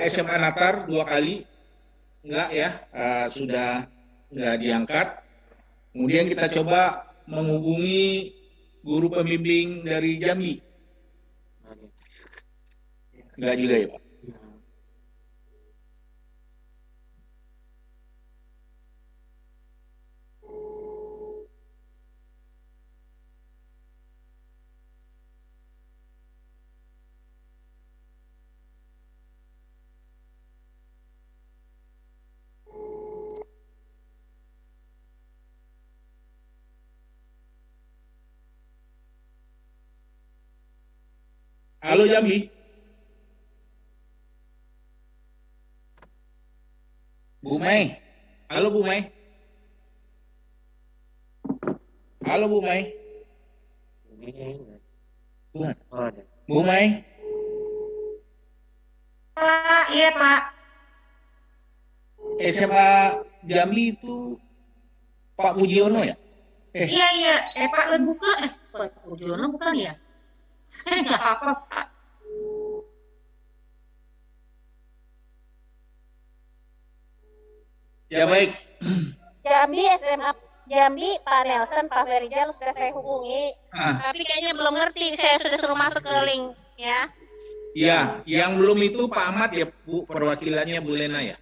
SMA Natar 2 kali, enggak ya, sudah enggak diangkat. Kemudian kita coba menghubungi guru pembimbing dari Jambi, enggak juga ya Pak. Halo Jambi, Bu Mei. Halo Bu Mei. Halo Bu Mei. Tuhan. Bu Mei. Pak, iya Pak. SMA Jambi itu Pak Pujiono ya? Iya, iya. Pak, bukan. Pak Budiono bukan ya? Saya nggak apa, Pak. Ya baik. Jambi SMA Jambi Pak Nelson, Pak Ferijal sudah saya hubungi, tapi kayaknya belum ngerti. Saya sudah suruh masuk ke link ya. Ya, yang belum itu Pak Ahmad ya Bu, perwakilannya Bu Lena ya.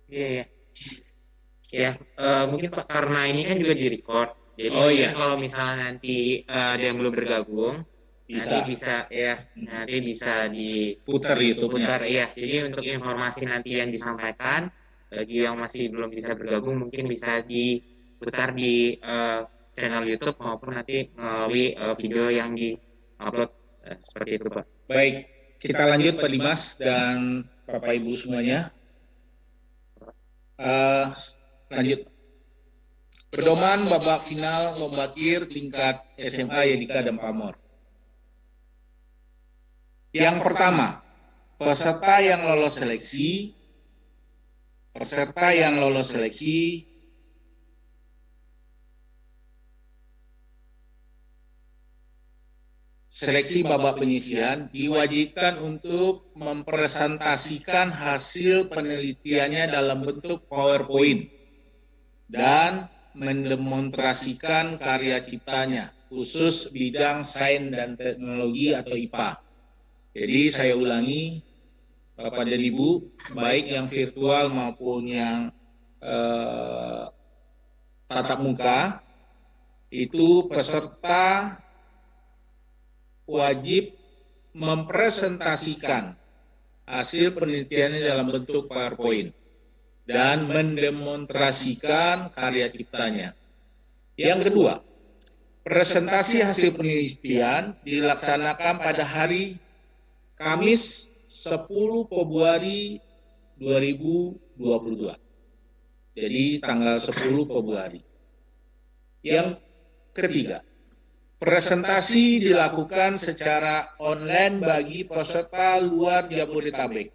Iya, iya. Ya, mungkin Pak karena ini kan juga di-record. Jadi Oh, mungkin iya. kalau misalnya nanti ada yang belum bergabung, Bisa. nanti bisa Putar YouTube-nya. diputar ya. Jadi untuk informasi nanti yang disampaikan bagi yang masih belum bisa bergabung mungkin bisa diputar di channel YouTube maupun nanti melalui video yang di-upload seperti itu, Pak. Baik, kita lanjut Pak Dimas dan Bapak Ibu semuanya. Lanjut. Pedoman babak final lomba kir tingkat SMA Yadika dan Pamor. Yang pertama, peserta yang lolos seleksi seleksi babak penyisian diwajibkan untuk mempresentasikan hasil penelitiannya dalam bentuk PowerPoint dan mendemonstrasikan karya ciptanya, khusus bidang sains dan teknologi atau IPA. Jadi saya ulangi, Bapak dan Ibu, baik yang virtual maupun yang tatap muka, itu peserta wajib mempresentasikan hasil penelitiannya dalam bentuk PowerPoint dan mendemonstrasikan karya ciptanya. Yang kedua, presentasi hasil penelitian dilaksanakan pada hari Kamis 10 Februari 2022. Jadi tanggal 10 Februari. Yang ketiga, presentasi dilakukan secara online bagi peserta luar Jabodetabek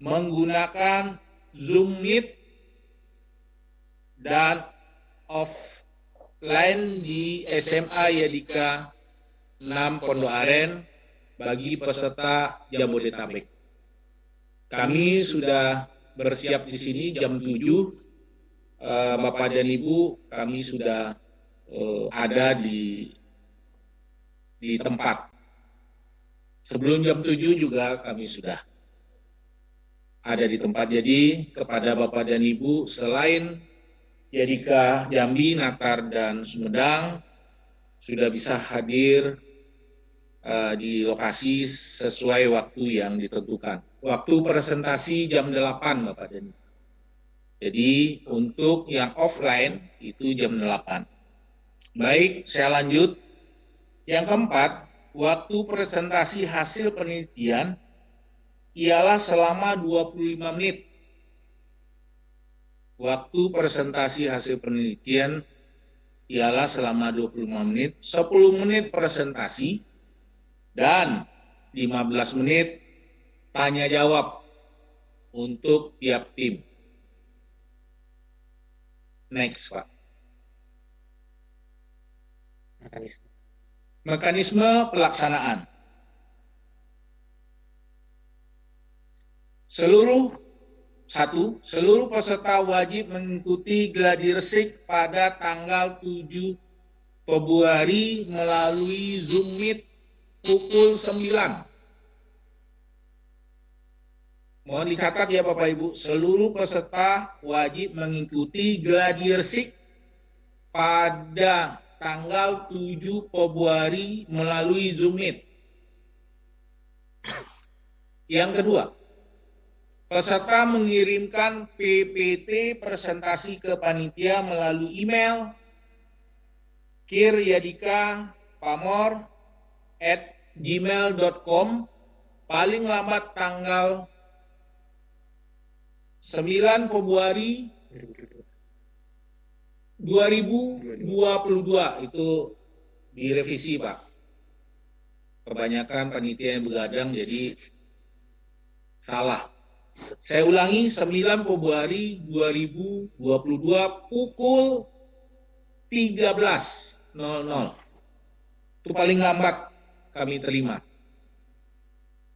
menggunakan Zoom Meet dan offline di SMA Yadika 6 Pondok Aren bagi peserta Jabodetabek. Kami sudah bersiap di sini jam 7. Bapak dan Ibu, kami sudah ada di tempat. Sebelum jam 7 juga kami sudah ada di tempat. Jadi kepada Bapak dan Ibu, selain Yadika Jambi, Natar, dan Sumedang, sudah bisa hadir di lokasi sesuai waktu yang ditentukan. Waktu presentasi jam 8, Bapak dan Ibu. Jadi untuk yang offline itu jam 8. Baik, saya lanjut. Yang keempat, waktu presentasi hasil penelitian ialah selama 25 menit. Waktu presentasi hasil penelitian ialah selama 25 menit, 10 menit presentasi, dan 15 menit tanya jawab untuk tiap tim. Next, Pak. Mekanisme pelaksanaan. seluruh peserta wajib mengikuti gladi resik pada tanggal 7 Februari melalui Zoom Meet pukul 9. Mohon dicatat ya Bapak Ibu, seluruh peserta wajib mengikuti gladi resik pada tanggal 7 Februari melalui Zoom Meet. Yang kedua, peserta mengirimkan PPT presentasi ke panitia melalui email kiryadika.pamor@gmail.com paling lambat tanggal 9 Februari 2022. Itu direvisi Pak. Kebanyakan panitia yang begadang jadi salah. Saya ulangi, 9 Februari 2022 pukul 13.00. Itu paling lambat kami terima.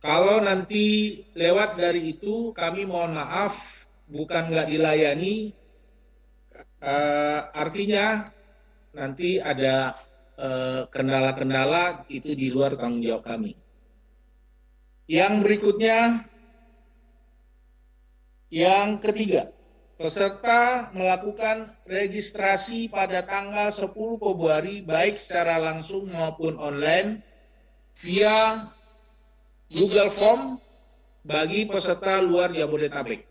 Kalau nanti lewat dari itu, kami mohon maaf, bukan nggak dilayani, artinya nanti ada kendala-kendala itu di luar tanggung jawab kami. Yang berikutnya, yang ketiga, peserta melakukan registrasi pada tanggal 10 Februari baik secara langsung maupun online via Google Form bagi peserta luar Jabodetabek.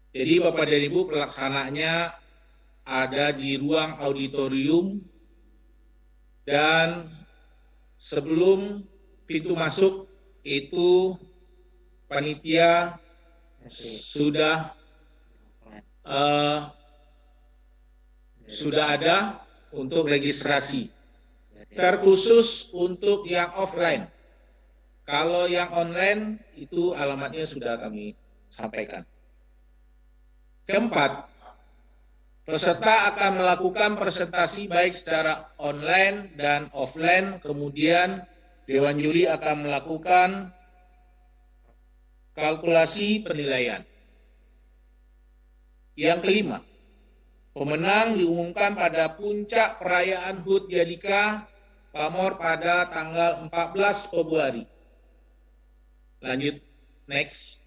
Jadi Bapak dan Ibu, pelaksananya ada di ruang auditorium dan sebelum pintu masuk itu panitia sudah ada untuk registrasi, terkhusus untuk yang offline. Kalau yang online itu alamatnya sudah kami sampaikan. Keempat, peserta akan melakukan presentasi baik secara online dan offline, kemudian Dewan Juri akan melakukan kalkulasi penilaian. Yang kelima, pemenang diumumkan pada puncak perayaan HUT Yadika Pamor pada tanggal 14 Februari. Lanjut, next.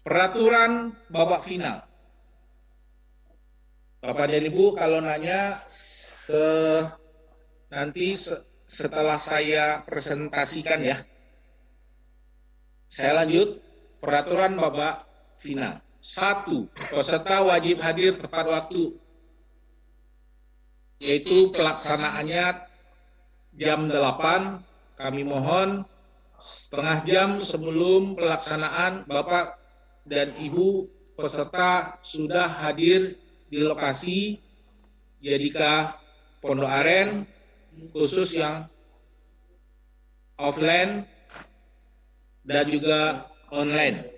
Peraturan babak final. Bapak dan Ibu kalau nanya nanti setelah saya presentasikan ya. Saya lanjut, peraturan babak final. 1. Peserta wajib hadir tepat waktu, yaitu pelaksanaannya jam 8. Kami mohon setengah jam sebelum pelaksanaan Bapak dan Ibu peserta sudah hadir di lokasi Yadika Pondok Aren, khusus yang offline dan juga online.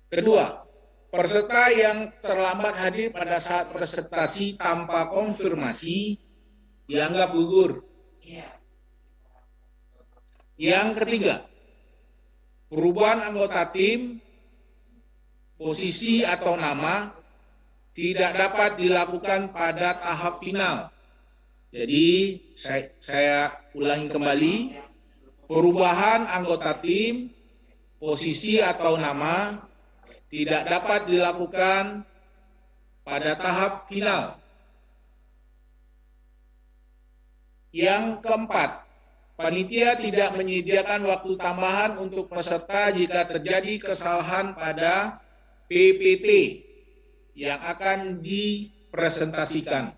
Kedua, peserta yang terlambat hadir pada saat presentasi tanpa konfirmasi dianggap gugur. Yang ketiga, perubahan anggota tim, posisi atau nama tidak dapat dilakukan pada tahap final. Jadi saya ulangi kembali, perubahan anggota tim, posisi atau nama tidak dapat dilakukan pada tahap final. Yang keempat, panitia tidak menyediakan waktu tambahan untuk peserta jika terjadi kesalahan pada PPT yang akan dipresentasikan.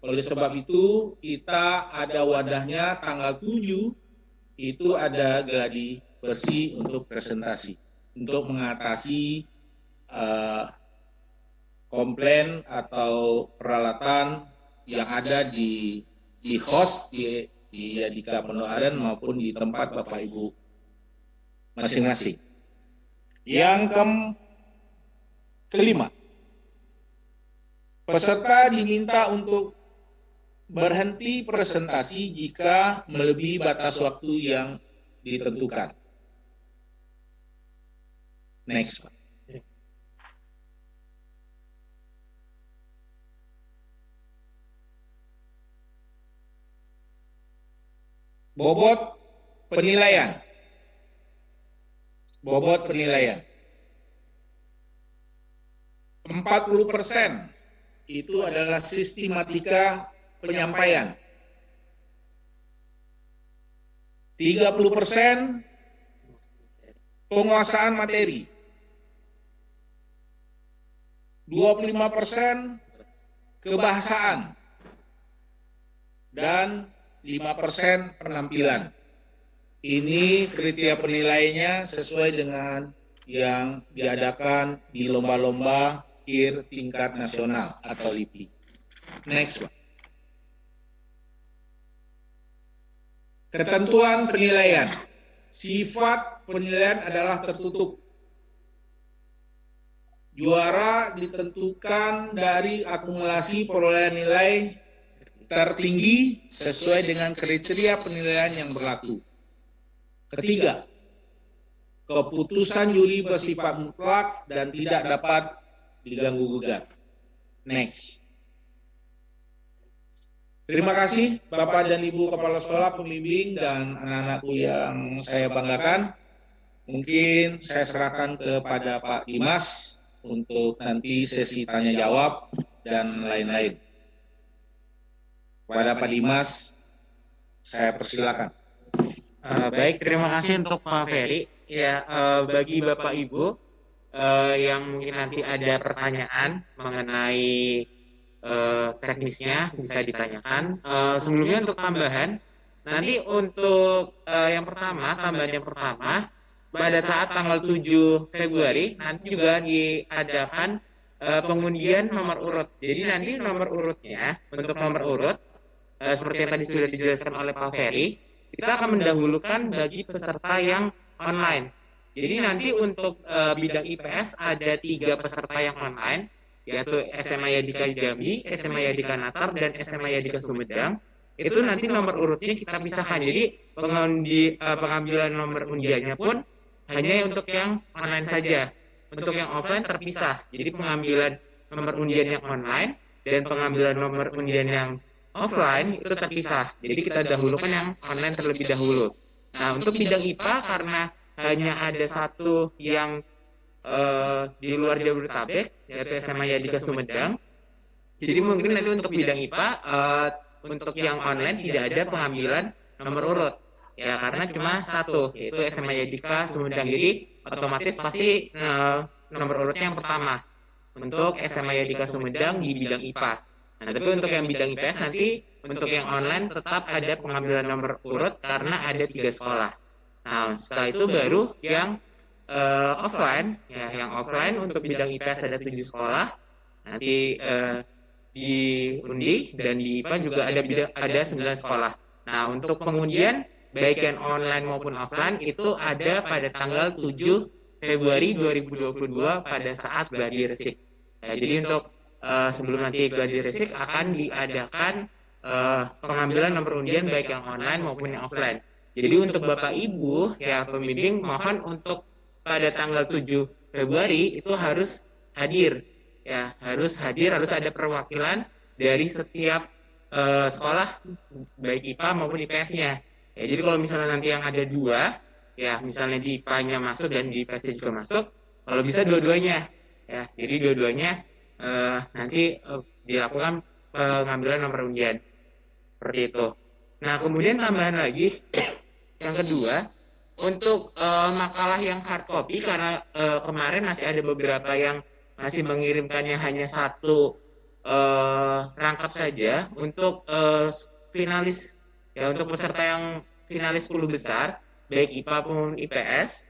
Oleh sebab itu, kita ada wadahnya tanggal 7, itu ada gladi bersih untuk presentasi, untuk mengatasi komplain atau peralatan yang ada di host di Yadika Pondok Aren maupun di tempat Bapak Ibu masing-masing. Yang kelima, peserta diminta untuk berhenti presentasi jika melebihi batas waktu yang ditentukan. Next, Pak. Bobot penilaian. Bobot penilaian. 40% itu adalah sistematika penyampaian. 30% penguasaan materi. 25% kebahasaan. Dan 5% penampilan. Ini kriteria penilaiannya sesuai dengan yang diadakan di lomba-lomba KIR tingkat nasional atau LIPI. Next, Pak. Ketentuan penilaian. Sifat penilaian adalah tertutup. Juara ditentukan dari akumulasi perolehan nilai tertinggi sesuai dengan kriteria penilaian yang berlaku. Ketiga, keputusan juri bersifat mutlak dan tidak dapat diganggu-gugat. Next. Terima kasih Bapak dan Ibu Kepala Sekolah, pembimbing, dan anak-anakku yang saya banggakan. Mungkin saya serahkan kepada Pak Dimas untuk nanti sesi tanya jawab dan lain-lain. Kepada Pak Dimas, saya persilakan. Baik, terima kasih untuk Pak Ferry. Ya, bagi Bapak Ibu yang mungkin nanti ada pertanyaan mengenai teknisnya bisa ditanyakan. Sebelumnya untuk tambahan, nanti untuk tambahan yang pertama, pada saat tanggal 7 Februari nanti juga diadakan pengundian nomor urut. Jadi nanti nomor urutnya, untuk nomor urut seperti yang tadi sudah dijelaskan oleh Pak Ferry, kita akan mendahulukan bagi peserta yang online. Jadi nanti untuk bidang IPS ada 3 peserta yang online, yaitu SMA Yadika Jambi, SMA Yadika Natar, dan SMA Yadika Sumedang. Itu nanti nomor urutnya kita pisahkan. Jadi pengambilan nomor undiannya pun hanya untuk yang online saja. Untuk yang offline terpisah. Jadi pengambilan nomor undian yang online dan pengambilan nomor undian yang offline itu terpisah. Jadi kita dahulukan yang online terlebih dahulu. Nah, untuk bidang IPA karena hanya ada satu yang di luar Jabodetabek, yaitu SMA Yadika Sumedang. Jadi mungkin nanti untuk bidang IPA untuk yang online tidak ada pengambilan nomor urut. Ya, karena cuma satu, yaitu SMA Yadika Sumedang. Jadi otomatis pasti nomor urutnya yang pertama untuk SMA Yadika Sumedang di bidang IPA. Nah, tapi untuk yang bidang IPS nanti untuk yang online tetap ada pengambilan nomor urut karena ada 3 sekolah. Nah, setelah itu baru yang offline, ya yang offline untuk bidang IPS ada 7 sekolah. Nanti diundi dan di IPA juga ada 9 sekolah. Nah, untuk pengundian baik yang online maupun offline itu ada pada tanggal 7 Februari 2022 pada saat gladi resik. Nah, jadi untuk sebelum nanti gladi resik akan diadakan pengambilan nomor undian baik yang online maupun yang offline. Jadi untuk Bapak Ibu ya pembimbing mohon untuk pada tanggal 7 Februari itu harus hadir ya, harus ada perwakilan dari setiap sekolah baik IPA maupun IPS-nya. Ya, jadi kalau misalnya nanti yang ada 2 ya misalnya di IPA-nya masuk dan di IPS-nya juga masuk, kalau bisa dua-duanya ya. Jadi dua-duanya nanti dilakukan pengambilan nomor undian seperti itu. Nah, kemudian tambahan lagi yang kedua untuk makalah yang hard copy karena kemarin masih ada beberapa yang masih mengirimkannya hanya 1 rangkap saja untuk finalis ya, untuk peserta yang finalis 10 besar baik IPA maupun IPS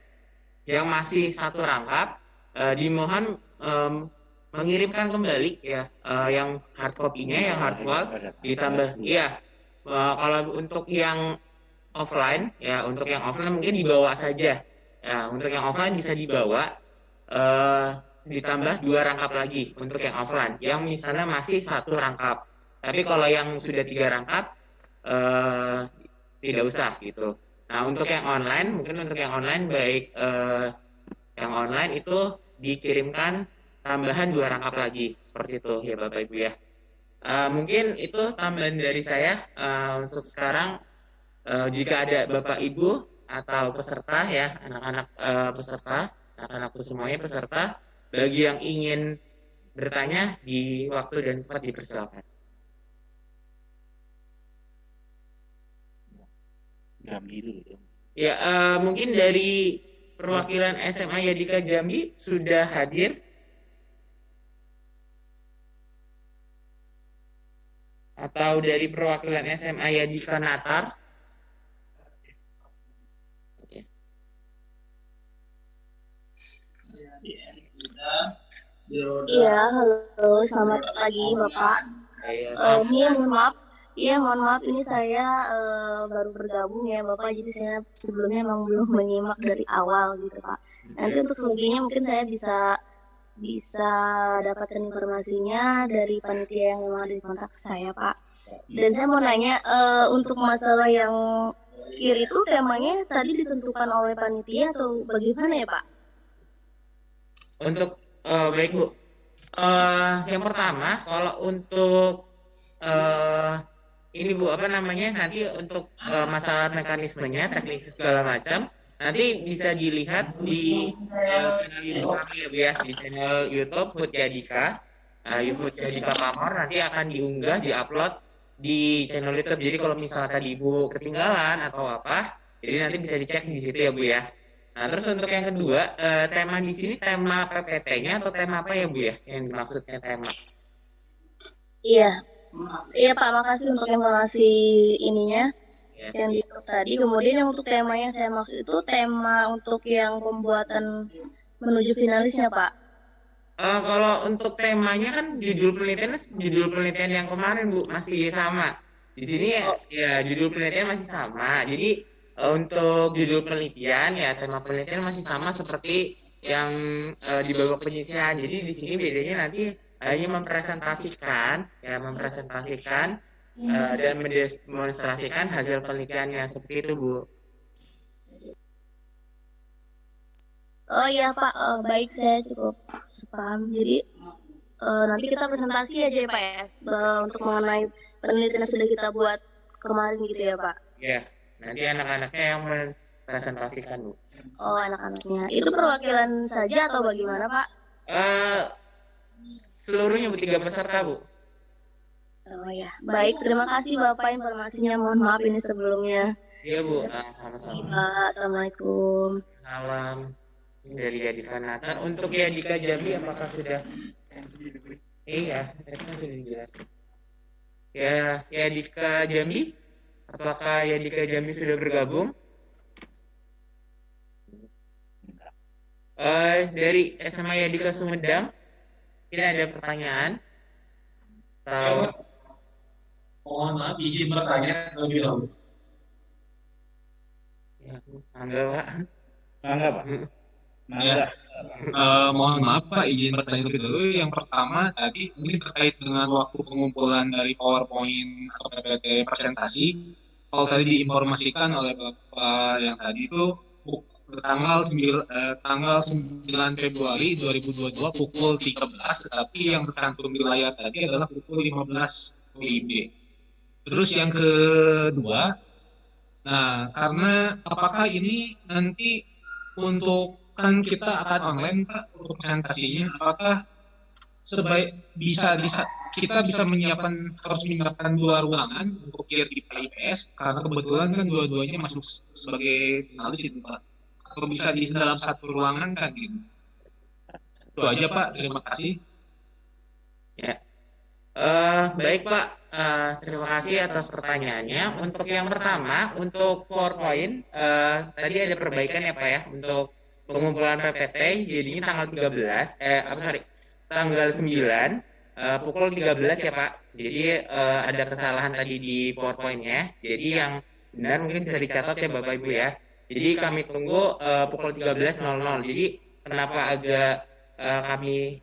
yang masih 1 rangkap dimohon mengirimkan kembali ya yang hard copy-nya, yang hard file ditambah. Iya, kalau untuk yang offline ya, untuk yang offline mungkin dibawa saja ya, untuk yang offline bisa dibawa ditambah 2 rangkap lagi untuk yang offline yang misalnya masih 1 rangkap. Tapi kalau yang sudah 3 rangkap tidak usah gitu. Nah, untuk yang online, mungkin untuk yang online baik yang online itu dikirimkan tambahan 2 rangkap lagi seperti itu ya Bapak Ibu ya. Mungkin itu tambahan dari saya untuk sekarang. Jika ada Bapak Ibu atau peserta ya, anak-anak peserta, anak-anakku semuanya peserta, bagi yang ingin bertanya di waktu dan tempat dipersilakan. Jambi dulu dong. Ya, mungkin dari perwakilan SMA Yadika Jambi sudah hadir. Atau dari perwakilan SMA Yadika Natar. Iya, halo, selamat pagi Bapak. Mohon maaf, ini saya baru bergabung ya Bapak, jadi saya sebelumnya memang belum menyimak dari awal gitu Pak. Nanti untuk selebihnya mungkin saya bisa dapatkan informasinya dari panitia yang memang ada di kontak saya Pak. Dan saya mau nanya untuk masalah yang kir itu temanya tadi ditentukan oleh panitia atau bagaimana ya Pak? Untuk baik Bu, yang pertama kalau untuk ini Bu apa namanya nanti untuk masalah mekanismenya, teknis segala macam nanti bisa dilihat di channel YouTube kami ya Bu ya, di channel YouTube Hut Yadika, Hut Yadika Pamor nanti akan diunggah, diupload di channel YouTube. Jadi kalau misalnya tadi Ibu ketinggalan atau apa, jadi nanti bisa dicek di situ ya Bu ya. Nah, terus untuk yang kedua, tema di sini tema PPT-nya atau tema apa ya Bu ya? Yang dimaksudnya tema? Iya, iya Pak, makasih untuk informasi ininya yang di YouTube tadi. Kemudian yang untuk temanya saya maksud itu tema untuk yang pembuatan menuju finalisnya Pak. Kalau untuk temanya kan judul penelitian yang kemarin Bu masih sama. Di sini ya judul penelitian masih sama. Jadi untuk judul penelitian ya tema penelitian masih sama seperti yang di babak penyisihan. Jadi di sini bedanya nanti hanya mempresentasikan dan mendemonstrasikan hasil penelitiannya seperti itu Bu. Oh iya Pak, baik saya cukup sepaham. Jadi nanti kita presentasi aja ya Pak ya untuk mengenai penelitian yang sudah kita buat kemarin gitu ya Pak. Ya, nanti anak-anaknya yang mempresentasikan Bu. Oh anak-anaknya, itu perwakilan saja atau bagaimana Pak? Seluruhnya Bu, 3 peserta Bu. Oh ya, baik terima kasih Bapak informasinya. Mohon maaf ini sebelumnya. Iya Bu, sama-sama. Assalamualaikum. Salam dari Yadika Natar. Untuk Yadika Jambi apakah sudah? Iya, itu kan sudah dijelaskan. Ya, Yadika Jambi, apakah Yadika Jambi sudah bergabung? Dari SMA Yadika Sumedang, kita ada pertanyaan. Mohon maaf, izin bertanya lebih dahulu. Ya, mangga Pak. Mangga Pak. Mangga. Ya. Mohon maaf Pak, izin bertanya lebih dulu. Yang pertama tadi mungkin terkait dengan waktu pengumpulan dari PowerPoint atau PPT presentasi. Kalau tadi diinformasikan oleh Bapak yang tadi itu tanggal 9 Februari 2022 pukul 13, tetapi yang tercantum di layar tadi adalah pukul 15 WIB. Terus yang kedua, nah karena apakah ini nanti untuk kan kita akan online Pak untuk presentasinya, apakah kita bisa harus menyiapkan 2 ruangan untuk IPA IPS karena kebetulan kan dua-duanya masuk sebagai finalis itu Pak, atau bisa di dalam 1 ruangan kan gitu. Itu aja Pak, terima kasih. Ya. Baik Pak, terima kasih atas pertanyaannya. Untuk yang pertama, untuk PowerPoint, tadi ada perbaikan ya Pak ya, untuk pengumpulan PPT, jadinya tanggal 9, pukul 13 ya Pak. Jadi ada kesalahan tadi di PowerPoint-nya, jadi yang benar mungkin bisa dicatat ya Bapak Ibu ya. Jadi kami tunggu pukul 13.00. Jadi kenapa agak kami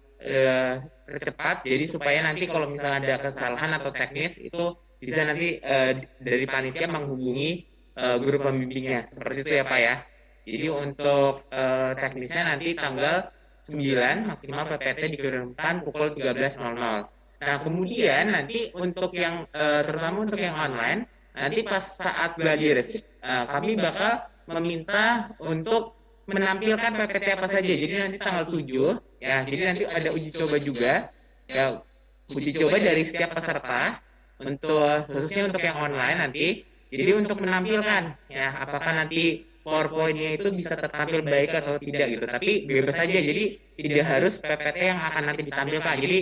tercepat, jadi supaya nanti kalau misalnya ada kesalahan atau teknis itu bisa nanti dari panitia menghubungi guru pembimbingnya, seperti itu ya Pak ya. Jadi untuk teknisnya nanti tanggal 9 maksimal PPT dikirimkan pukul 13.00. Nah kemudian nanti untuk yang terutama untuk yang online, nanti pas saat gladi resik kami bakal meminta untuk menampilkan PPT apa saja. Jadi nanti tanggal 7 ya, jadi nanti ada uji coba juga ya, uji coba dari setiap peserta untuk khususnya untuk yang online nanti. Jadi untuk menampilkan ya apakah nanti PowerPoint-nya itu bisa tertampil baik atau tidak gitu. Tapi bebas saja. Jadi tidak harus PPT yang akan nanti ditampilkan. Jadi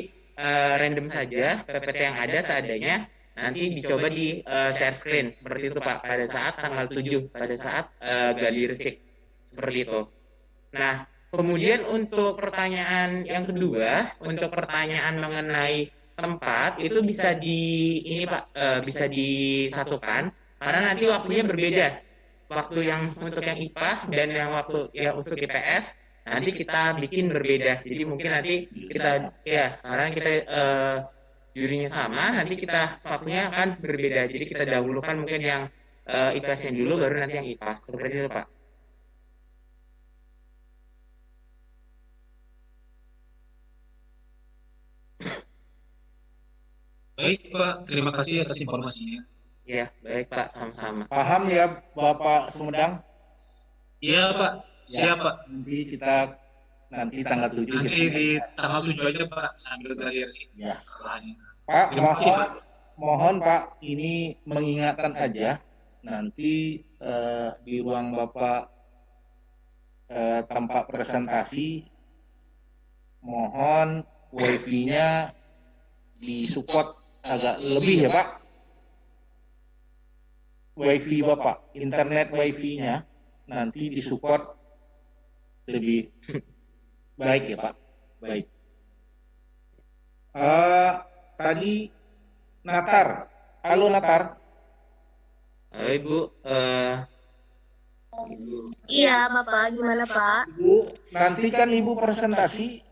random saja PPT yang ada seadanya nanti dicoba di share screen seperti itu Pak pada saat tanggal 7 pada saat gladi resik seperti itu. Nah, kemudian untuk pertanyaan yang kedua, untuk pertanyaan mengenai tempat itu bisa ini Pak bisa disatukan karena nanti waktunya berbeda. Waktu yang untuk yang IPA dan yang waktu ya untuk IPS nanti kita bikin berbeda. Jadi mungkin nanti kita ya karena kita jurinya sama, nanti kita waktunya akan berbeda. Jadi kita dahulukan mungkin yang IPS-nya dulu baru nanti yang IPA. Seperti itu Pak. Baik Pak, terima kasih atas informasinya. Ya, baik Pak, sama-sama. Paham ya Bapak Sumedang? Iya Pak, siap Pak. Nanti tanggal 7 Nanti di tanggal 7 aja Pak, sambil gladi resik. Ya. Pak, terima kasih Pak. Mohon Pak, ini mengingatkan aja nanti di ruang Bapak tempat presentasi mohon wifi-nya disupport agak lebih ya Pak. Wifi Bapak, internet wifi-nya nanti disupport lebih baik ya Pak. Baik. Tadi Natar, halo Natar. Halo Ibu, Iya, Bapak, gimana Pak? Ibu, nanti kan Ibu presentasi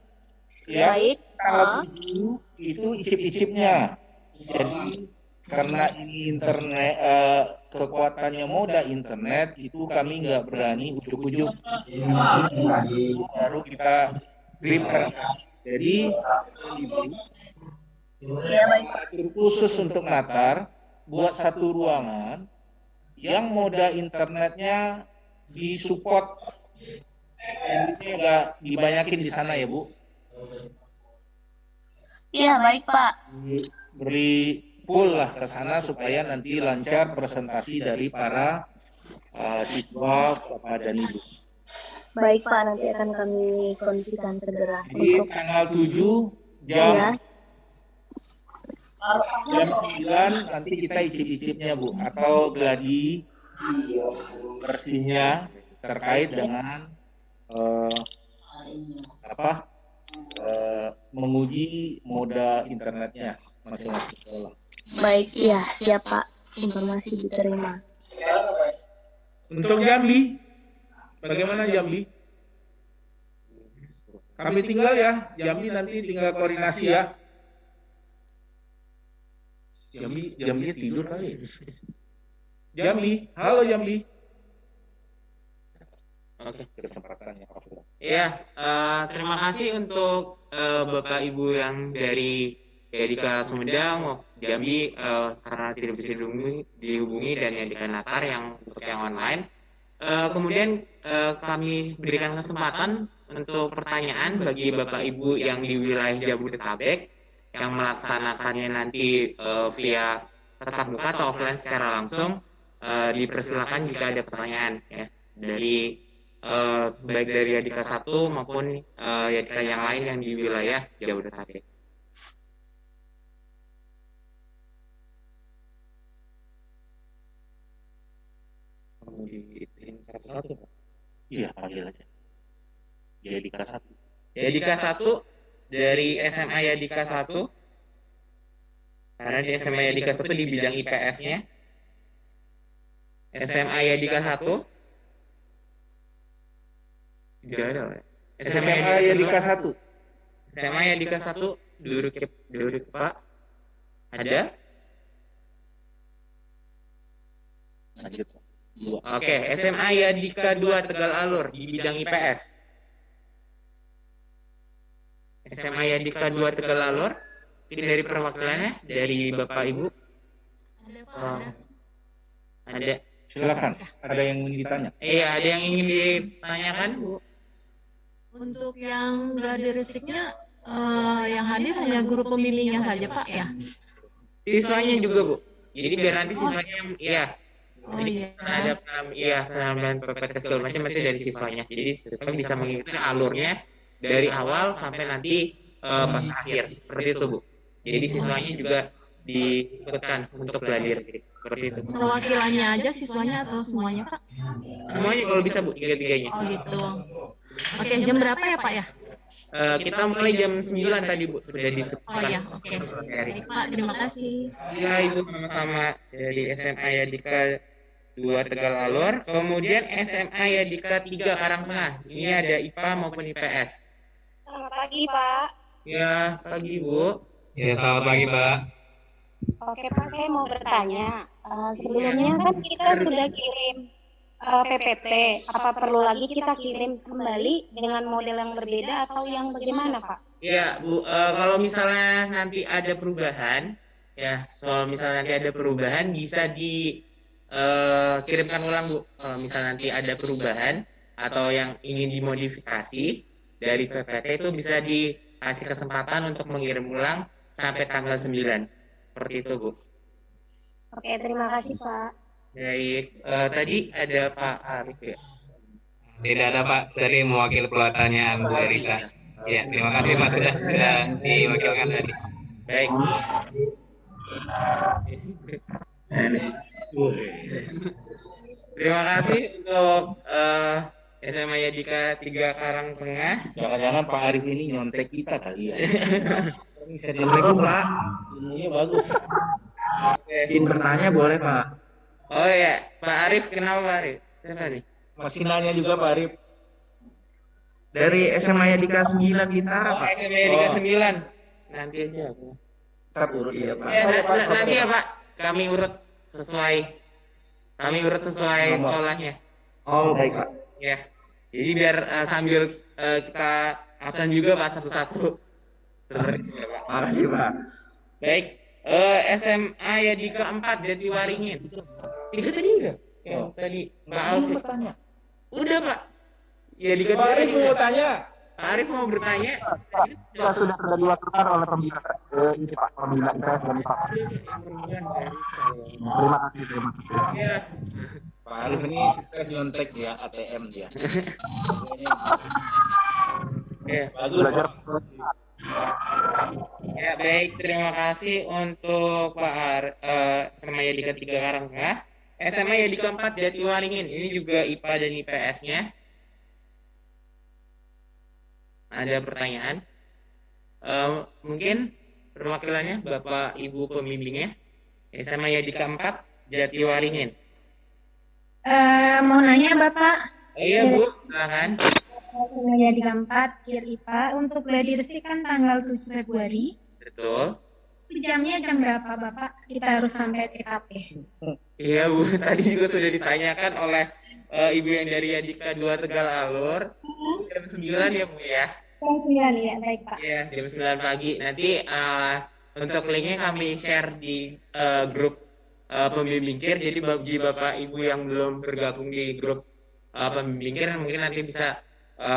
ya. Baik. Tanggal 7 itu icip-icipnya. Jadi karena ini internet kekuatannya moda internet itu kami nggak berani ujuk-ujuk. Baru kita prepare. Jadi Ibu, Iya, baik. khusus untuk Natar buat satu ruangan yang moda internetnya disupport, bandwidthnya nggak dibanyakin di sana ya Bu. Iya, baik Pak. Beri full lah ke sana supaya nanti lancar presentasi dari para siswa Bapak dan Ibu. Baik Pak, nanti akan kami kondisikan segera. Jadi Untuk tanggal 7 jam ya. jam 9 nanti kita icip-icipnya Bu, atau gladi bersihnya terkait dengan menguji moda internetnya masing-masing sekolah. Baik, iya, siap Pak. Informasi diterima. Untuk Jambi, bagaimana Jambi? Kami tinggal ya, Jambi nanti tinggal koordinasi ya. Jambi tidur kali. Jambi, halo Jambi. Oke. Kesempatannya. Ya, terima kasih untuk Bapak Ibu yang dari Yadika Sumedang, Jambi karena tidak bisa dihubungi dan Yadika Natar yang untuk yang online. Kemudian kami berikan kesempatan untuk pertanyaan bagi Bapak Ibu yang di wilayah Jabodetabek yang melaksanakannya nanti via tatap muka atau offline secara langsung. Dipersilakan jika ada pertanyaan ya dari baik dari Yadika 1 maupun Yadika yang lain yang di wilayah Jabodetabek. Mau dihitung satu-satu Pak? Iya, panggil aja. Yadika 1. Yadika 1 dari SMA Yadika 1 karena di SMA Yadika 1 di bidang IPS-nya. SMA Yadika 1 tidak ada Pak. SMA Yadika 1. SMA Yadika 1, duduk Pak. Ada? Lanjut. Dua. Oke, SMA Yadika 2 Tegal Alur di bidang IPS. SMA Yadika 2 Tegal Alur. Ini dari perwakilannya, dari Bapak Ibu. Ada. Silakan. Ada yang ingin ditanya? Iya, ada yang ingin ditanyakan, Bu? Untuk yang gladi resiknya, yang hadir hanya guru pembimbingnya saja, Pak, ya? Siswanya juga, Bu. Jadi biar nanti siswanya, iya. Oh Jadi iya. ada penambahan PPT segala macam nanti dari siswanya. Jadi siswa bisa mengikuti alurnya dari awal sampai nanti pas akhir. Seperti itu, Bu. Jadi siswanya juga diikutkan untuk belajar seperti itu. Perwakilannya aja siswanya atau semuanya, Pak? Semuanya kalau bisa, Bu, tiga-tiganya. Oh gitu. Oke, jam berapa ya, Pak ya? Kita mulai jam 9 tadi, Bu, sudah disebutkan. Oh iya, oke. Baik, Pak, terima kasih. Ya, Ibu sama-sama dari SMA Yadika 2 Tegal Alur, kemudian SMA Yadika 3 Karangtengah. Ini ada IPA maupun IPS. Selamat pagi, Pak. Ya, pagi, Bu. Ya, selamat pagi, Pak. Oke, Pak, saya mau bertanya. Sebelumnya kan kita sudah kirim PPT. Apa perlu lagi kita kirim kembali dengan model yang berbeda atau yang bagaimana, Pak? Ya, Bu, kalau misalnya nanti ada perubahan, ya, soal misalnya nanti ada perubahan bisa dikirimkan ulang, Bu. Kalau misalnya nanti ada perubahan atau yang ingin dimodifikasi dari PPT itu bisa dikasih kesempatan untuk mengirim ulang sampai tanggal 9. Seperti itu, Bu. Oke, terima kasih, Pak. Baik, tadi ada Pak Arif ya. Tidak ada, Pak. Tadi mewakili pertanyaan Bu Erisa. Ya, terima kasih, Mas, sudah diwakilkan tadi. Baik. Terima kasih untuk SMA Yadika 3 Karangtengah. Jangan-jangan Pak Arif ini nyontek kita kali ya. Assalamualaikum Pak. Ilmunya bagus. Izin bertanya boleh Pak? Oh ya, Pak Arif, kenapa Pak Arif? Kenapa nih? Masih nanya juga Pak Arif. Dari SMA Yadika 9 Bintara Pak. SMA Yadika 9. Nanti aja. Ntar urut ya Pak. Ya, nanti ya Pak. Kami urut sesuai sekolahnya. Oh baik Pak. Ya. Jadi biar sambil kita absen juga Pak satu-satu. Makasih Pak. Baik. SMA Yadika 4 Jatiwaringin. Tiga tadi udah. Yang tadi Pak Alfi bertanya. Udah Pak. Yadika Pak 3 Arif tadi mau udah. tanya. Pak Arif mau bertanya. Sudah diwakilkan oleh pembina ini Pak, pembina IPS dan IPA. Terima kasih. Ya. Pak Arif ini sukses nyontek ya, ATM dia. Ya. Bagus. Ya, baik, terima kasih untuk Pak SMA Yadika 3 Karangtengah. SMA Yadika 4 Jatiwaringin. Ini juga IPA dan IPS-nya. Ada pertanyaan? Mungkin perwakilannya Bapak Ibu pembimbingnya. SMA Yadika 4 Jatiwaringin. Mau nanya Bapak, Iya Bu, silakan. SMA Yadika 4 KIR IPA untuk gladi resik kan tanggal 7 Februari. Betul. Jamnya jam berapa Bapak? Kita harus sampai TKP. Iya Bu, tadi juga sudah ditanyakan oleh Ibu yang dari Yadika 2 Tegal Alur. Jam 9 ya Bu ya. Jam 9 ya, baik Pak. Iya, jam 9 pagi. Nanti untuk linknya kami share di grup pembimbing KIR. Jadi bagi Bapak Ibu yang belum bergabung di grup pembimbing KIR, mungkin nanti bisa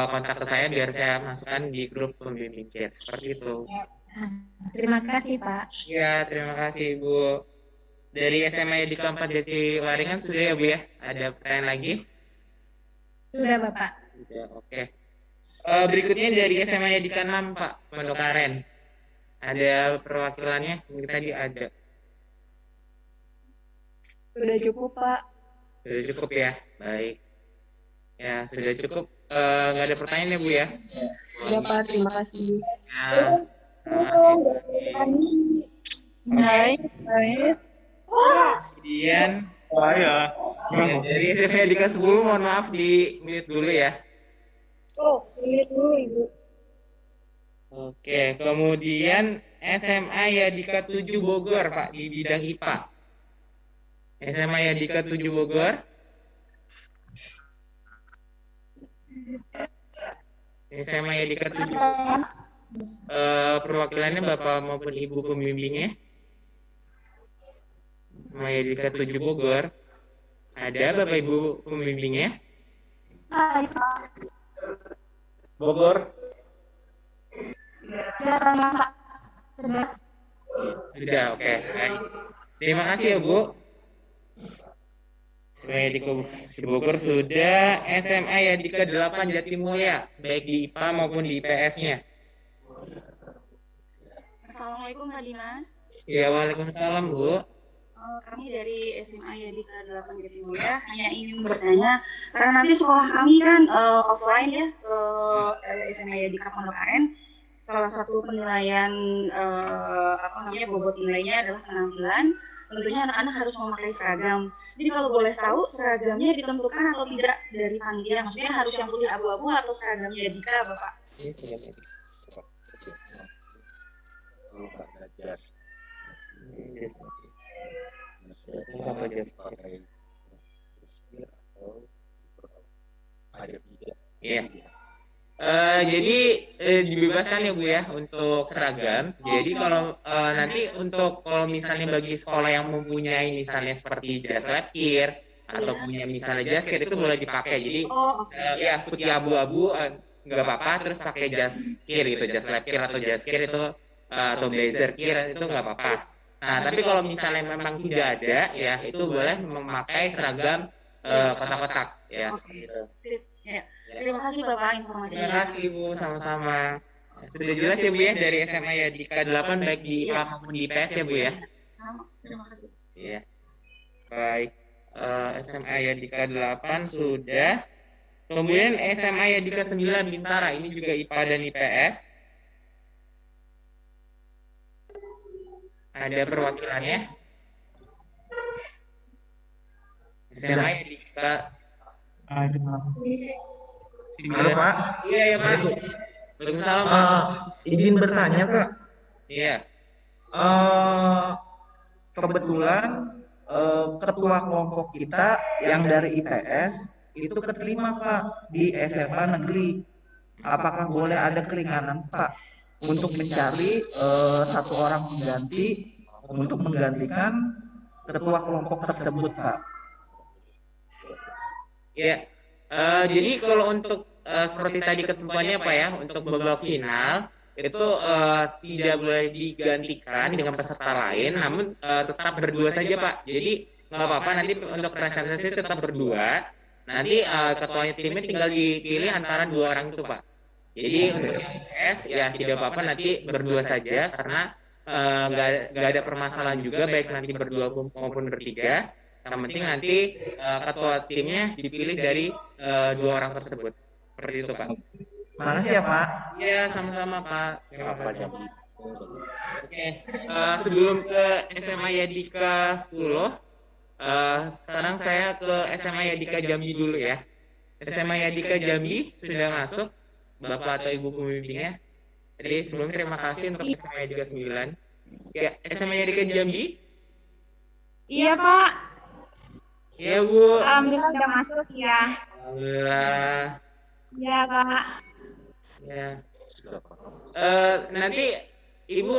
kontak ke saya biar saya masukkan di grup pembimbing KIR. Seperti itu. Terima kasih Pak. Iya, terima kasih Bu. Dari SMA Yadika 4 Jatiwaringin sudah ya Bu ya? Ada pertanyaan lagi? Sudah Bapak. Sudah, oke. Berikutnya dari SMA Yadika 6 Pak, Pondok Aren. Ada perwakilannya? Mungkin tadi ada. Sudah cukup Pak. Sudah cukup ya? Baik. Ya, sudah cukup. Nggak ada pertanyaan ya Bu ya? Sudah Pak, terima kasih. Ya, terima kasih. Baik. Kemudian Saya. dari SMA Yadika 10, mohon maaf di mute dulu ya. Oh, lihat dulu Ibu. Oke, kemudian SMA Yadika 7 Bogor, Pak, di bidang IPA. SMA Yadika 7 Bogor. SMA Yadika 7. Perwakilannya Bapak maupun Ibu pembimbingnya. SMA Yadika 7 Bogor. Ada Bapak Ibu pembimbingnya? Bogor. Sudah, oke. Baik. Terima kasih ya, Bu. SMA Yadika Bogor sudah. SMA Yadika 8 Jatimulya, baik di IPA maupun di IPS-nya. Assalamualaikum Pak Dimas. Ya, waalaikumsalam, Bu. Kami dari SMA Yadika 8 Jatimulya hanya ingin bertanya, karena nanti sekolah kami kan offline ya ke SMA Yadika Pondok Aren. Salah satu penilaian bobot nilainya adalah penampilan. Tentunya anak-anak harus memakai seragam. Jadi kalau boleh tahu seragamnya ditentukan atau tidak dari panitia? Maksudnya harus yang putih abu-abu atau seragamnya Yadika, Bapak? Iya. Jadi dibebaskan ya Bu ya untuk seragam. Jadi kalau nanti kalau misalnya bagi sekolah yang mempunyai misalnya seperti jas lab kit atau punya misalnya jas kit itu boleh dipakai. Jadi ya putih abu-abu nggak apa-apa, terus pakai jas kit gitu, jas lab kit atau jas kit itu atau blazer kit itu nggak apa-apa. Nah tapi kalau misalnya memang tidak ada ya itu boleh memakai seragam kotak-kotak ya. Terima kasih Bapak informasinya. Terima kasih Bu, sama-sama. Sudah jelas ya Bu ya dari SMA Yadika 8 baik di IPA maupun di IPS ya Bu ya. Sama, terima kasih. Iya. Baik. SMA Yadika 8 sudah. Kemudian SMA Yadika 9 Bintara, ini juga IPA dan IPS. Ada perwakilannya. SMA Yadika Halo Pak. Iya ya Pak. Waalaikumsalam Pak. Izin bertanya Kak. Iya. Kebetulan ketua kelompok kita yang dari IPS itu keterima Pak di SMA negeri. Apakah boleh ada keringanan Pak untuk mencari satu orang pengganti untuk menggantikan ketua kelompok tersebut Pak? Ya. Jadi kalau untuk seperti tadi ketentuannya Pak ya, untuk babak final itu tidak boleh digantikan dengan peserta lain, namun tetap berdua saja Pak. Jadi nggak apa-apa, nanti untuk presentasi tetap berdua. Nanti ketuanya timnya tinggal dipilih antara dua orang itu Pak. Jadi untuk IPS ya tidak apa-apa, nanti berdua saja karena nggak ada permasalahan juga baik nanti berdua maupun bertiga. Yang penting nanti ketua timnya dipilih dari dua orang tersebut. Seperti itu Pak. Makasih ya Pak. Iya sama-sama Pak. Oke, sebelum ke SMA Yadika 10, sekarang saya ke SMA Yadika Jambi dulu ya. SMA Yadika Jambi sudah masuk Bapak atau Ibu pembimbingnya. Jadi sebelum terima kasih untuk SMA Yadika 9. Ya, SMA Yadika Jambi. Iya Pak. Iya Bu. Alhamdulillah udah masuk ya. Alhamdulillah. Iya Kak. Ya. Nanti Ibu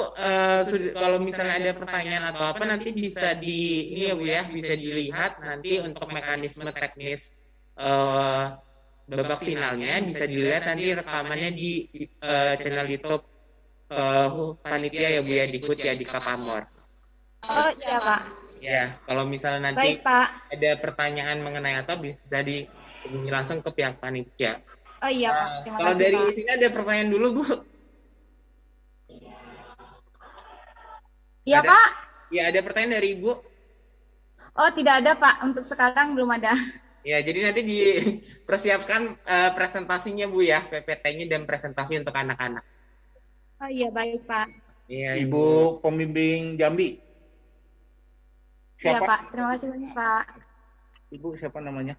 kalau misalnya ada pertanyaan atau apa nanti bisa ini ya Bu ya, bisa dilihat nanti untuk mekanisme teknis babak finalnya bisa dilihat nanti rekamannya di channel YouTube panitia ya Bu ya, di HUT ya di Kapamor. Oh iya Pak. Ya, kalau misalnya nanti Baik Pak. ada pertanyaan mengenai atau bisa dihubungi langsung ke pihak panitia. Oh iya Pak. Terima Kalau kasih dari Pak. sini ada pertanyaan dulu Bu. Iya Pak. Ya ada pertanyaan dari Ibu. Oh tidak ada Pak. Untuk sekarang belum ada. Ya jadi nanti dipersiapkan presentasinya Bu ya, PPT-nya dan presentasi untuk anak-anak. Oh iya baik Pak. Iya Ibu pembimbing Jambi. Iya Siapa? Pak. Terima kasih banyak Pak. Ibu siapa namanya?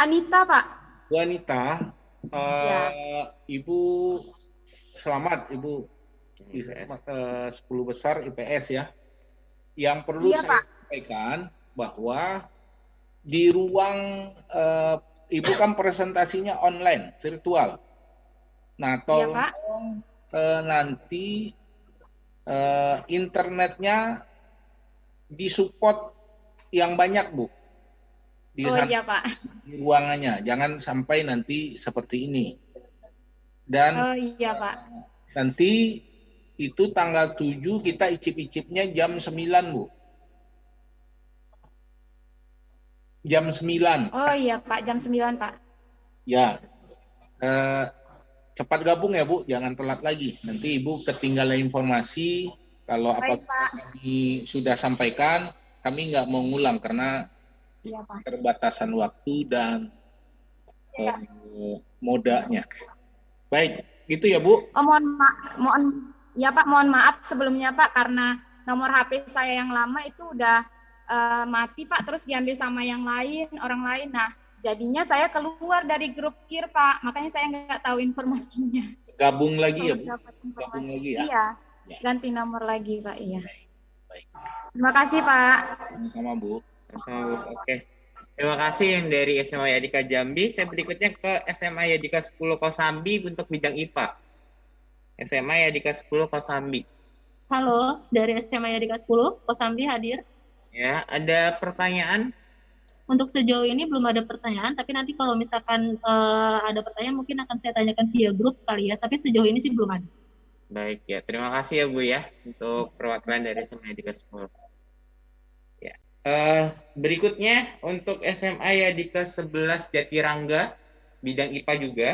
Anita Pak. Bu Anita. Ya. Ibu Selamat Ibu. IPS. 10 besar IPS ya. Yang perlu Iya, saya Pak. sampaikan bahwa di ruang Ibu kan presentasinya online, virtual. Nah, Iya, Pak. tolong nanti internetnya disupport yang banyak, Bu. Oh iya, Pak. Di ruangannya, jangan sampai nanti seperti ini. Dan Oh iya, Pak. nanti itu tanggal 7 kita icip-icipnya jam 9, Bu. Jam 9. Oh iya, Pak. Jam 9, Pak. Ya. Cepat gabung ya, Bu. Jangan telat lagi. Nanti Ibu ketinggalan informasi. Kalau apa kami sudah sampaikan, kami nggak mau ngulang karena Iya, Pak. keterbatasan waktu dan modanya. Baik, gitu ya, Bu. Oh, ya Pak, mohon maaf sebelumnya Pak karena nomor HP saya yang lama itu udah mati Pak, terus diambil sama yang lain, orang lain. Nah, jadinya saya keluar dari grup KIR Pak, makanya saya nggak tahu informasinya. Gabung lagi ya, Bu. Gabung lagi ya. Iya, ganti nomor lagi Pak, iya. Baik. Terima kasih Pak. Sama-sama, Bu. Sama, Bu. Oke. Terima kasih yang dari SMA Yadika Jambi. Saya berikutnya ke SMA Yadika 10 Kosambi untuk bidang IPA. SMA Yadika 10 Kosambi. Halo, dari SMA Yadika 10, Kosambi hadir. Ya, ada pertanyaan? Untuk sejauh ini belum ada pertanyaan, tapi nanti kalau misalkan ada pertanyaan mungkin akan saya tanyakan via grup kali ya, tapi sejauh ini sih belum ada. Baik ya, terima kasih ya Bu ya untuk perwakilan dari SMA Yadika 10. Ya. Berikutnya untuk SMA Yadika 11 Jatirangga, bidang IPA juga.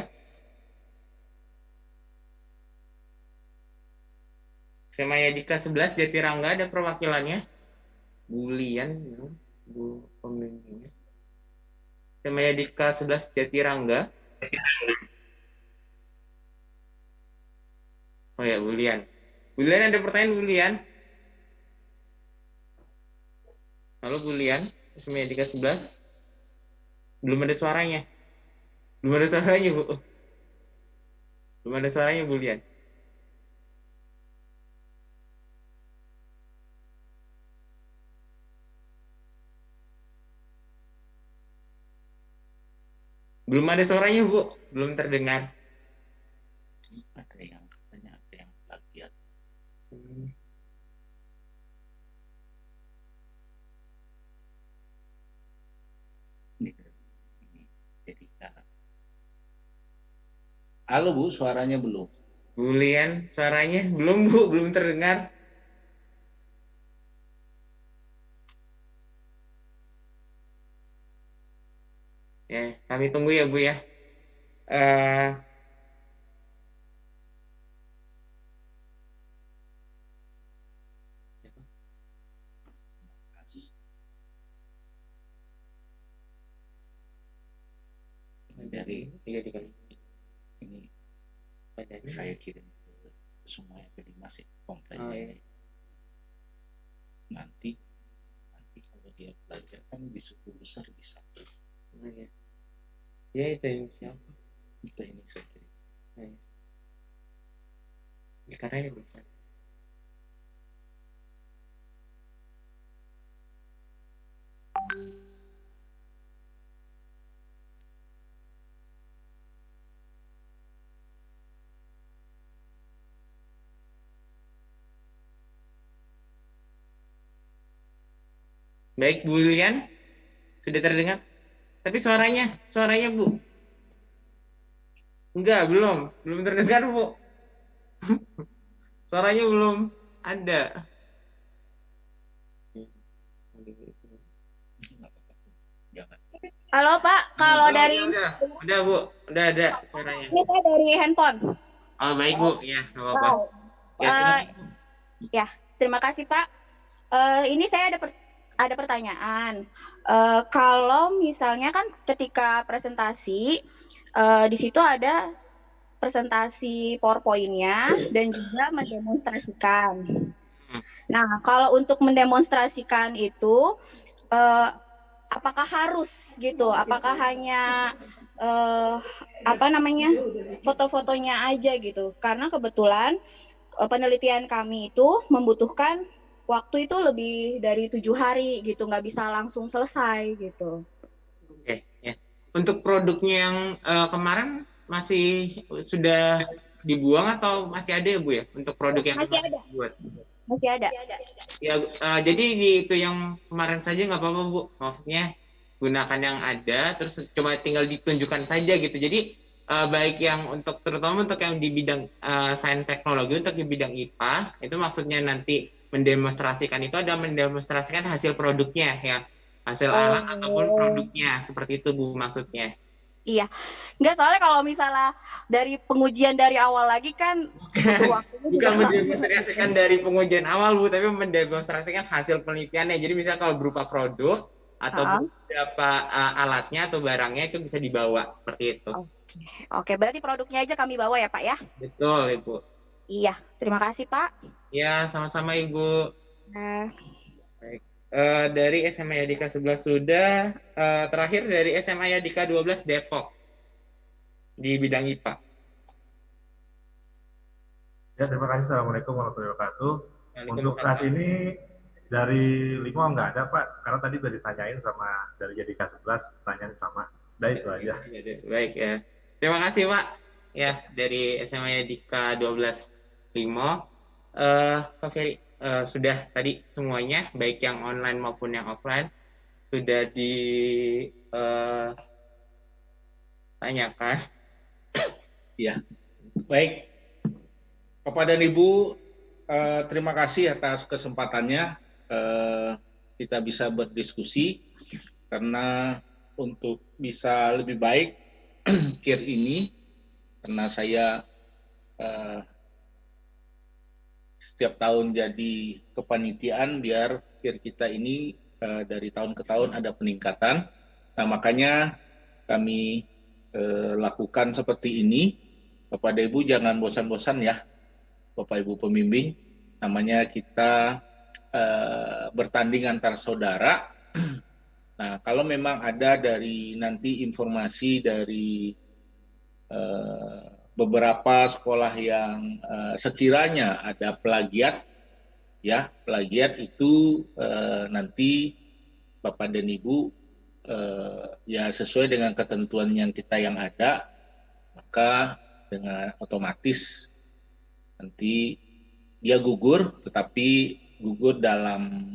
SMA Yadika 11 Jatirangga ada perwakilannya. Bu Lian, Bu pembimbingnya. SMA Yadika 11 Jatirangga. Oh ya, Bu Lian. Bu Lian ada pertanyaan, Bu Lian? Halo Bu Lian, SMA Yadika 11. Belum ada suaranya. Belum ada suaranya, Bu. Belum ada suaranya, Bu Lian. Belum ada suaranya, Bu. Belum terdengar. Ada yang katanya ada yang plagiat. Jadi, halo Bu, suaranya belum? Bu Lian, suaranya belum, Bu. Belum terdengar. Ya, kami tunggu ya, Bu ya. Dari ini saya kirim ke semuanya ke Dimas ya, komplainnya Oh, iya. ini. Nanti kalau dia belajar kan di 10 besar bisa. Oh, iya. Ya itu yang siapa? Kita ini saya kirim. Karena ya bisa. Baik, Bu Lilian, sudah terdengar? Tapi suaranya Bu. Enggak, belum terdengar, Bu. Suaranya belum ada. Halo Pak, kalau Halo, dari udah Bu, udah ada suaranya. ini saya dari handphone. Oh baik Bu, ya nggak apa-apa. Ya, Ya, terima kasih Pak. Ini saya ada pertanyaan. Kalau misalnya kan ketika presentasi di situ ada presentasi PowerPoint-nya dan juga mendemonstrasikan. Nah, kalau untuk mendemonstrasikan itu apakah harus gitu? Apakah hanya foto-fotonya aja gitu? Karena kebetulan penelitian kami itu membutuhkan waktu itu lebih dari 7 hari gitu, nggak bisa langsung selesai gitu. Oke, ya. Untuk produknya yang kemarin masih sudah dibuang atau masih ada ya Bu ya? Untuk produk yang Masih kemarin ada, dibuat? masih ada. Ya, jadi itu yang kemarin saja nggak apa-apa Bu. Maksudnya gunakan yang ada, terus cuma tinggal ditunjukkan saja gitu. Jadi baik yang terutama untuk yang di bidang sains teknologi, untuk di bidang IPA, itu maksudnya nanti mendemonstrasikan itu ada mendemonstrasikan hasil produknya ya, hasil alat ataupun produknya, seperti itu Bu maksudnya. Iya, nggak soalnya kalau misalnya dari pengujian dari awal lagi kan butuh waktunya juga Bukan lama. mendemonstrasikan dari pengujian awal Bu, tapi mendemonstrasikan hasil penelitiannya. Jadi misalnya kalau berupa produk atau beberapa alatnya atau barangnya itu bisa dibawa seperti itu. Oke, berarti produknya aja kami bawa ya Pak ya? Betul Ibu. Iya, terima kasih Pak. Ya, sama-sama Ibu. Nah, Baik. Dari SMA Yadika 11 sudah, terakhir dari SMA Yadika 12 Depok di bidang IPA. Ya, terima kasih. Assalamualaikum warahmatullahi wabarakatuh. Waalaikumsalam. Untuk saat ini dari Limo nggak ada Pak, karena tadi udah ditanyain sama dari Yadika 11, pertanyaan sama. Udah itu aja. Baik ya. Terima kasih Pak. Ya, dari SMA Yadika 12 Limo. Pak Ferry, sudah tadi semuanya, baik yang online maupun yang offline, sudah ditanyakan. Ya, baik. Bapak dan Ibu, terima kasih atas kesempatannya kita bisa berdiskusi, karena untuk bisa lebih baik KIR ini, karena saya setiap tahun jadi kepanitiaan biar KIR kita ini dari tahun ke tahun ada peningkatan. Nah, makanya kami lakukan seperti ini. Bapak dan Ibu jangan bosan-bosan ya, Bapak Ibu pembimbing. Namanya kita bertanding antar saudara. Nah, kalau memang ada dari nanti informasi dari beberapa sekolah yang sekiranya ada plagiat, ya plagiat itu nanti Bapak dan Ibu ya sesuai dengan ketentuan yang kita yang ada, maka dengan otomatis nanti dia gugur, tetapi gugur dalam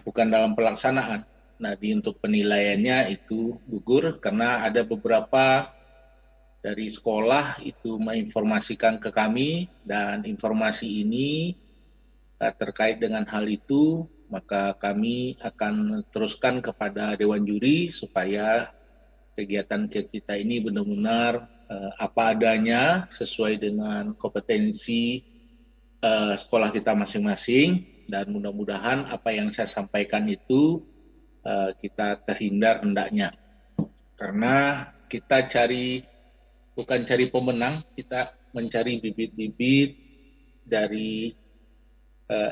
bukan dalam pelaksanaan. Nah, untuk penilaiannya itu gugur karena ada beberapa dari sekolah itu menginformasikan ke kami, dan informasi ini terkait dengan hal itu, maka kami akan teruskan kepada Dewan Juri supaya kegiatan kita ini benar-benar apa adanya sesuai dengan kompetensi sekolah kita masing-masing, dan mudah-mudahan apa yang saya sampaikan itu kita terhindar hendaknya, karena kita bukan cari pemenang, kita mencari bibit-bibit dari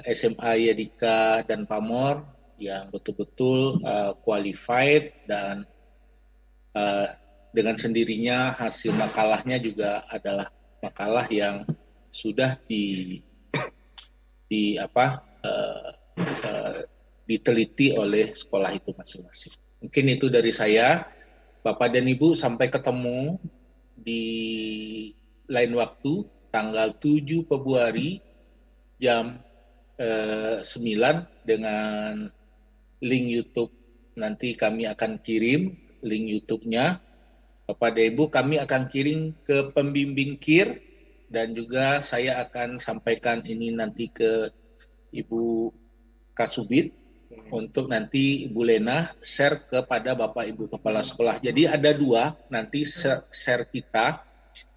SMA Yadika dan Pamor yang betul-betul qualified, dan dengan sendirinya hasil makalahnya juga adalah makalah yang sudah diteliti oleh sekolah itu masing-masing. Mungkin itu dari saya. Bapak dan Ibu, sampai ketemu di lain waktu tanggal 7 Februari jam 9 dengan link YouTube. Nanti kami akan kirim link YouTube-nya. Bapak dan Ibu, kami akan kirim ke pembimbing KIR, dan juga saya akan sampaikan ini nanti ke Ibu Kasubit untuk nanti Ibu Lena share kepada Bapak Ibu Kepala Sekolah. Jadi ada dua nanti share kita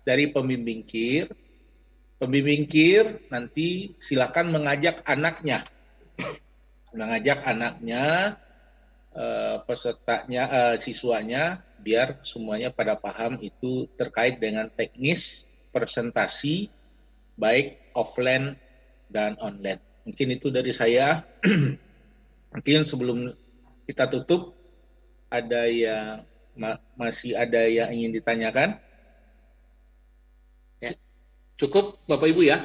dari pembimbing KIR. Pembimbing KIR nanti silakan mengajak anaknya, pesertanya, siswanya, biar semuanya pada paham itu terkait dengan teknis presentasi baik offline dan online. Mungkin itu dari saya. Mungkin sebelum kita tutup, ada yang masih ada yang ingin ditanyakan? Ya. Cukup Bapak Ibu ya?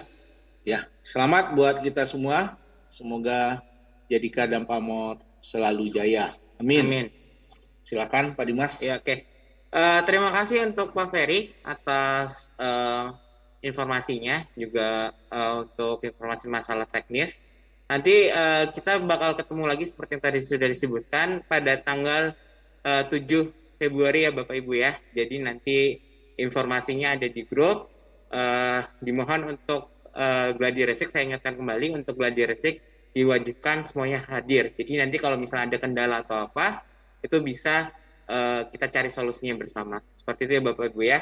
Ya, selamat buat kita semua. Semoga Jadika dan Pamor selalu jaya. Amin. Amin. Silakan Pak Dimas. Ya, oke. Terima kasih untuk Pak Ferry atas informasinya, juga untuk informasi masalah teknis. Nanti kita bakal ketemu lagi seperti yang tadi sudah disebutkan pada tanggal 7 Februari ya Bapak Ibu ya. Jadi nanti informasinya ada di grup. Dimohon untuk Gladi Resik, saya ingatkan kembali untuk Gladi Resik diwajibkan semuanya hadir. Jadi nanti kalau misalnya ada kendala atau apa, itu bisa kita cari solusinya bersama. Seperti itu ya Bapak Ibu ya.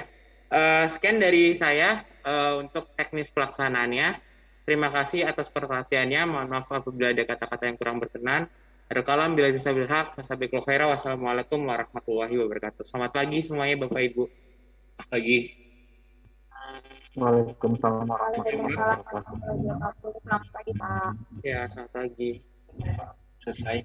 Sekian dari saya untuk teknis pelaksanaannya. Terima kasih atas perhatiannya. Mohon maaf apabila ada kata-kata yang kurang berkenan. Ada kalam bila bisa berhak. Fasabiqul khaira. Wassalamualaikum warahmatullahi wabarakatuh. Selamat pagi semuanya Bapak Ibu. Pagi. Waalaikumsalam warahmatullahi wabarakatuh. Selamat pagi Pak. Ya, selamat pagi. Selesai.